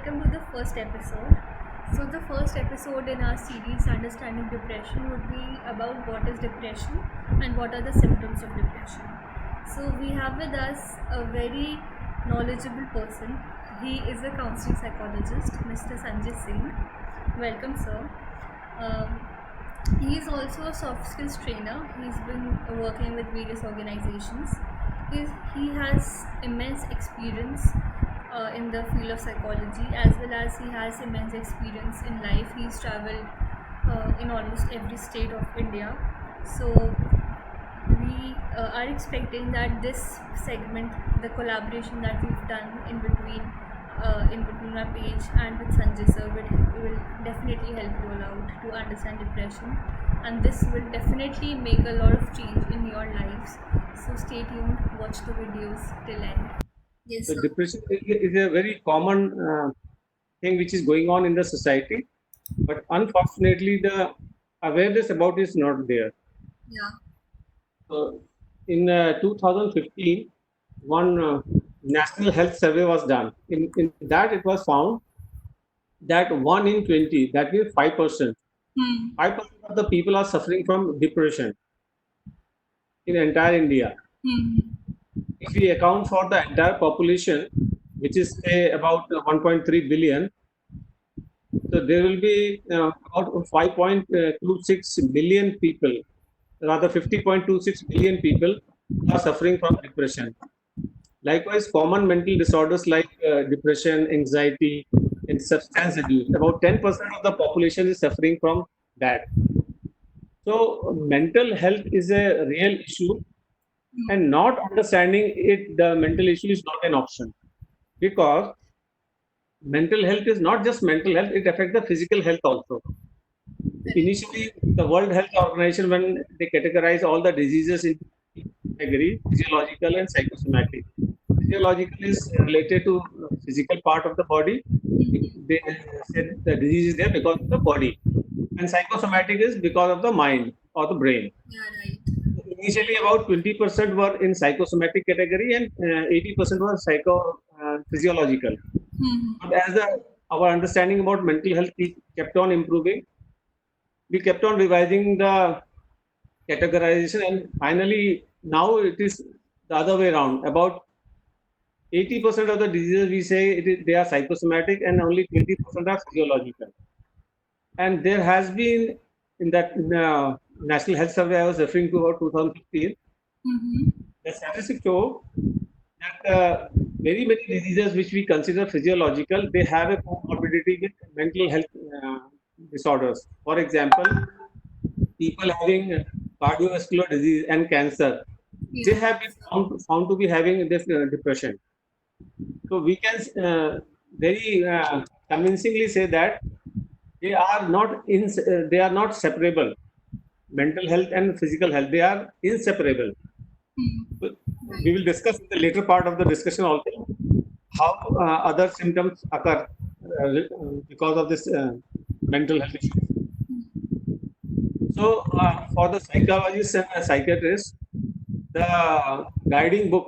welcome to the first episode. So, the first episode in our series, Understanding Depression, would be about what is depression and what are the symptoms of depression. So, we have with us a very knowledgeable person. He is a counseling psychologist, Mr. Sanjay Singh. Welcome, sir. Um, he is also a soft skills trainer. He's been working with various organizations. He has immense experience in the field of psychology, as well as he has immense experience in life. He's traveled in almost every state of India. So we are expecting that this segment, the collaboration that we've done in between our page and with Sanjay sir, will definitely help you all out to understand depression, and this will definitely make a lot of change in your lives. So stay tuned, watch the videos till end. Yes, So sir. depression is a very common thing which is going on in the society, but unfortunately the awareness about it is not there. Yeah. So in 2015, one national health survey was done. In that it was found that 1 in 20, that means 5%, Hmm. 5% of the people are suffering from depression in entire India. Hmm. If we account for the entire population, which is say about 1.3 billion, so there will be about 5.26 billion people, rather 50.26 billion people are suffering from depression. Likewise, common mental disorders like depression, anxiety, and substance abuse, about 10% of the population is suffering from that. So, mental health is a real issue, and not understanding it, the mental issue is not an option, because mental health is not just mental health, it affects the physical health also. Initially, the World Health Organization, when they categorize all the diseases in category, physiological and psychosomatic. Physiological is related to physical part of the body. They said the disease is there because of the body, and psychosomatic is because of the mind or the brain. Yeah, right. Initially, about 20% were in psychosomatic category, and 80% were physiological. Hmm. But as our understanding about mental health kept on improving, we kept on revising the categorization, and finally now it is the other way around. About 80% of the diseases we say they are psychosomatic, and only 20% are physiological. And there has been in that National Health Survey I was referring to about 2015, Hmm. the statistics show that very many diseases which we consider physiological, they have a comorbidity with mental health disorders. For example, people having cardiovascular disease and cancer, they Yeah. have been found to be having this depression. So we can very convincingly say that they are not separable. Mental health and physical health, they are inseparable. Hmm. So we Right. will discuss in the later part of the discussion also how other symptoms occur because of this mental health issues. So for the psychologists and psychiatrists, the guiding book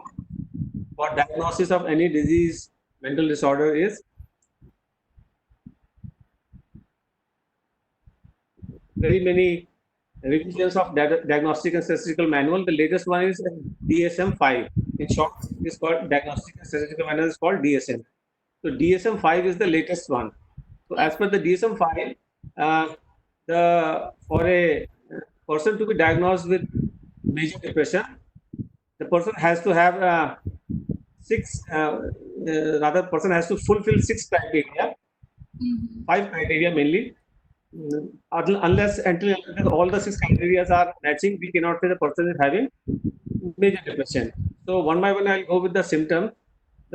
for diagnosis of any disease, mental disorder is very many revisions of diagnostic and statistical manual. The latest one is DSM-5. In short, it is called Diagnostic and Statistical Manual. Is called DSM. So DSM-5 is the latest one. So Yeah. as per the DSM-5, the for a person to be diagnosed with major depression, the person has to have person has to fulfill six criteria, Hmm. five criteria mainly. Until all the six criteria are matching, we cannot say the person is having major depression. So one by one, I'll go with the symptoms.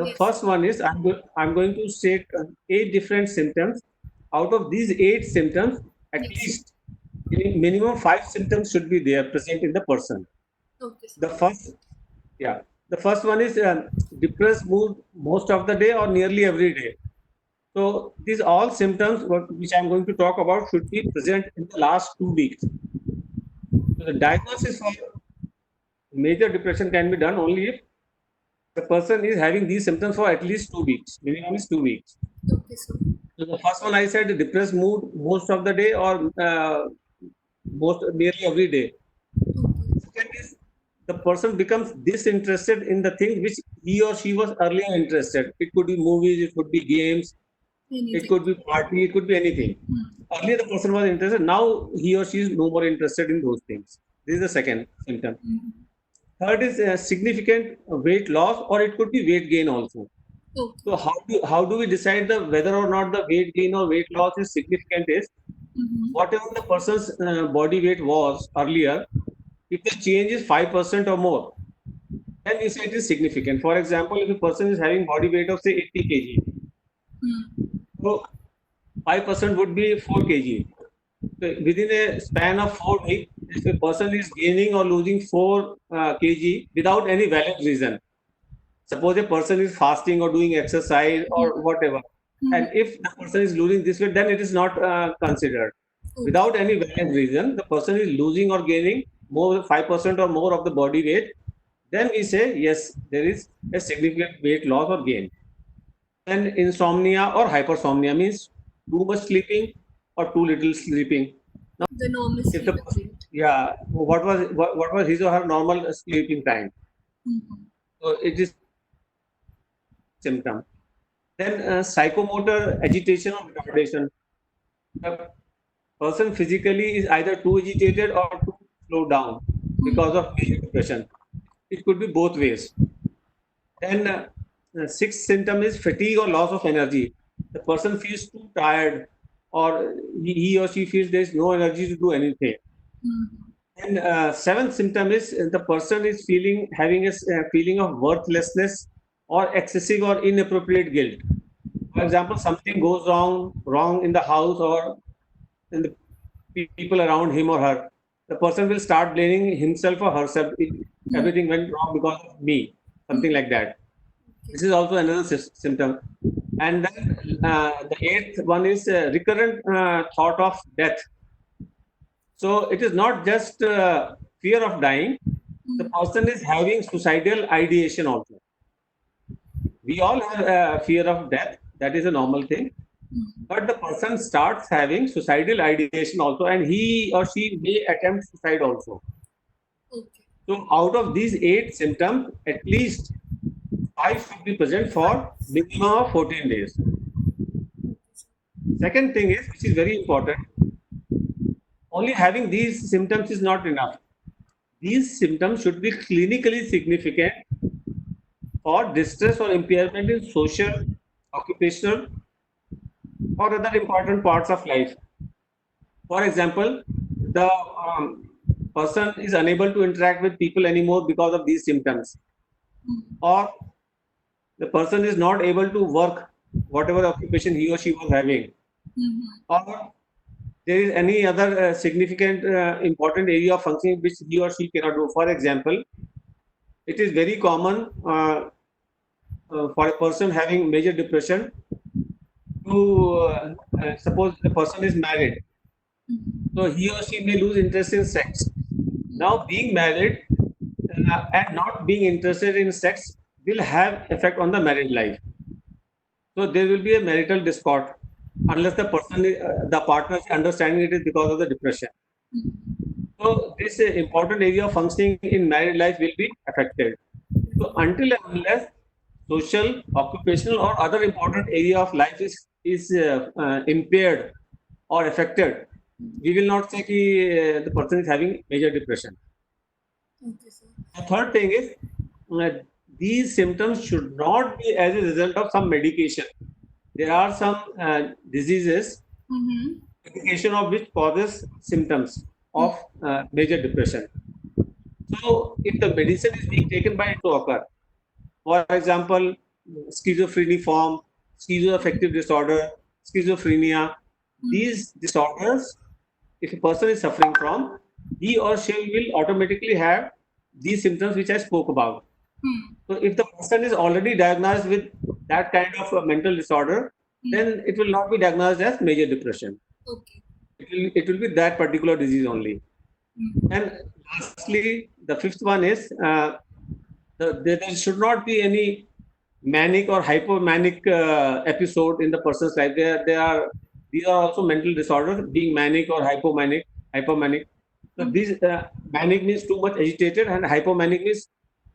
The Yes. first one is I'm going to state eight different symptoms. Out of these eight symptoms, at Yes. least minimum five symptoms should be there present in the person. Okay, sir. The first, yeah, the first one is depressed mood most of the day or nearly every day. So these all symptoms which I'm going to talk about should be present in the last 2 weeks. So the diagnosis for major depression can be done only if the person is having these symptoms for at least 2 weeks. Minimum is 2 weeks. Okay, sir. So the first one I said depressed mood most of the day or most nearly every day. Okay. Second is the person becomes disinterested in the things which he or she was earlier interested. It could be movies, it could be games, it Anything. could be party, it could be anything. Earlier the person was interested, now he or she is no more interested in those things. This is the second symptom. Third is significant weight loss, or it could be weight gain also. Okay. So how do we decide whether or not the weight gain or weight loss is significant? Is whatever the person's body weight was earlier, if the change is 5% or more, then we say it is significant. For example, if a person is having body weight of say 80 kg, so 5% would be 4 kg. So within a span of 4 weeks, if a person is gaining or losing 4 kg without any valid reason, suppose a person is fasting or doing exercise or whatever, and if the person is losing this weight, then it is not considered. Without any valid reason, the person is losing or gaining more 5% or more of the body weight, then we say yes, there is a significant weight loss or gain. Then insomnia or hypersomnia means too much sleeping or too little sleeping. Now, The normal if the sleep rate. yeah, what was his or her normal sleeping time? So it is symptom. Then psychomotor agitation or retardation. The person physically is either too agitated or too slowed down because of major depression. It could be both ways. Then sixth symptom is fatigue or loss of energy. The person feels too tired, or he or she feels there is no energy to do anything. And seventh symptom is the person is having a feeling of worthlessness or excessive or inappropriate guilt. For example, something goes wrong in the house or in the people around him or her. The person will start blaming himself or herself. Everything went wrong because of me, something like that. This is also another symptom. And then the eighth one is recurrent thought of death. So it is not just fear of dying. The person is having suicidal ideation also. We all have fear of death. That is a normal thing. But the person starts having suicidal ideation also, and he or she may attempt suicide also. Okay. So out of these 8 symptoms, at least 5 should be present for minimum of 14 days. Second thing is, which is very important, only having these symptoms is not enough. These symptoms should be clinically significant for distress or impairment in social, occupational, or other important parts of life. For example, the person is unable to interact with people anymore because of these symptoms, or the person is not able to work whatever occupation he or she was having, or there is any other significant important area of functioning which he or she cannot do. For example, it is very common for a person having major depression to suppose the person is married, so he or she may lose interest in sex. Now, being married and not being interested in sex will have effect on the marriage life. So there will be a marital discord unless the person, the partner is understanding it is because of the depression. So this important area of functioning in married life will be affected. So until and unless social, occupational, or other important area of life is impaired or affected, we will not say that the person is having major depression. Okay, sir. The third thing is these symptoms should not be as a result of some medication. There are some diseases, medication of which causes symptoms of major depression. So if the medicine is being taken by it to occur, for example, schizophreniform, schizoaffective disorder, schizophrenia, these disorders, if a person is suffering from, he or she will automatically have these symptoms which I spoke about. So if the person is already diagnosed with that kind of a mental disorder, then it will not be diagnosed as major depression. Okay. It will be that particular disease only. And lastly, the fifth one is there should not be any manic or hypomanic episode in the person's life. These are also mental disorders, being manic or hypomanic. So these manic means too much agitated, and hypomanic means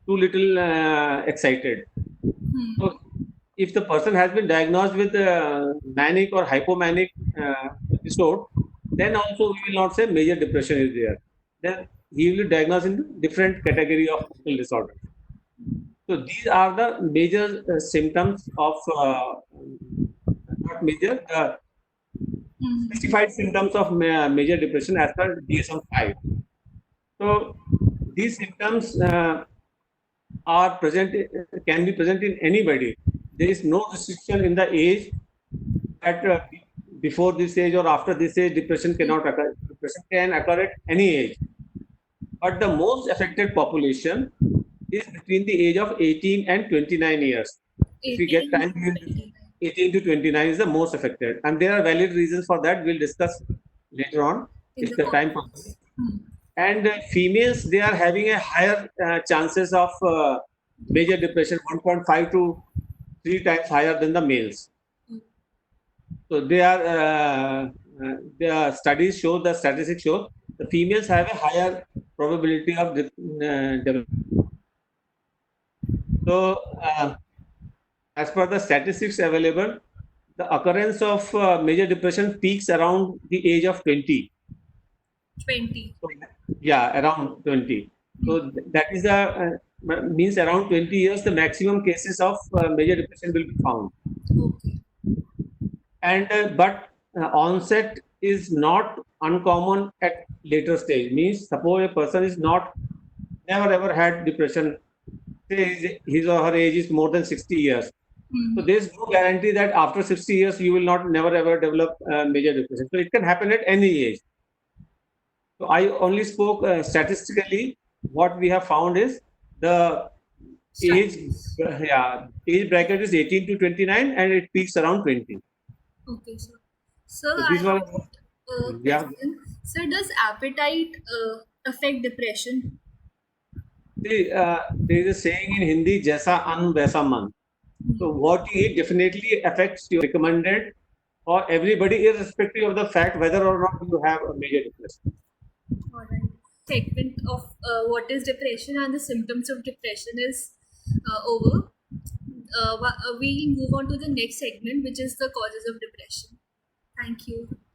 too little excited. So if the person has been diagnosed with manic or hypomanic episode, then also we will not say major depression is there. Then he will be diagnosed in different category of mental disorder. So these are the major symptoms of not major, specified symptoms of major depression as per DSM-5. So these symptoms are present, can be present in anybody. There is no restriction in the age that before this age or after this age depression cannot occur. Depression can occur at any age. But the most affected population is between the age of 18 and 29 years. If we get 18 time, to we'll 29. 18 to 29 is the most affected. And there are valid reasons for that. We'll discuss later on In if the the time permits. podcast. And females, they are having a higher chances of major depression, 1.5 to 3 times higher than the males. So their studies show, the statistics show, the females have a higher probability of developing. So as per the statistics available, the occurrence of major depression peaks around the age of 20. 20. So, yeah, around 20. So that is the means around 20 years the maximum cases of major depression will be found. Okay. And but onset is not uncommon at later stage. Means suppose a person is not never ever had depression, say his or her age is more than 60 years. So there is no guarantee that after 60 years you will not never ever develop major depression. So it can happen at any age. So I only spoke statistically. What we have found is the age, age bracket is 18 to 29, and it peaks around 20. Okay, sir. Sir, So I these were, have a yeah. question. Sir, does appetite affect depression? See, there is a saying in Hindi, "Jaisa an vaisa man." So what you eat definitely affects your recommended for everybody, irrespective of the fact whether or not you have a major depression. All right. Segment of what is depression and the symptoms of depression is over. We'll move on to the next segment, which is the causes of depression. Thank you.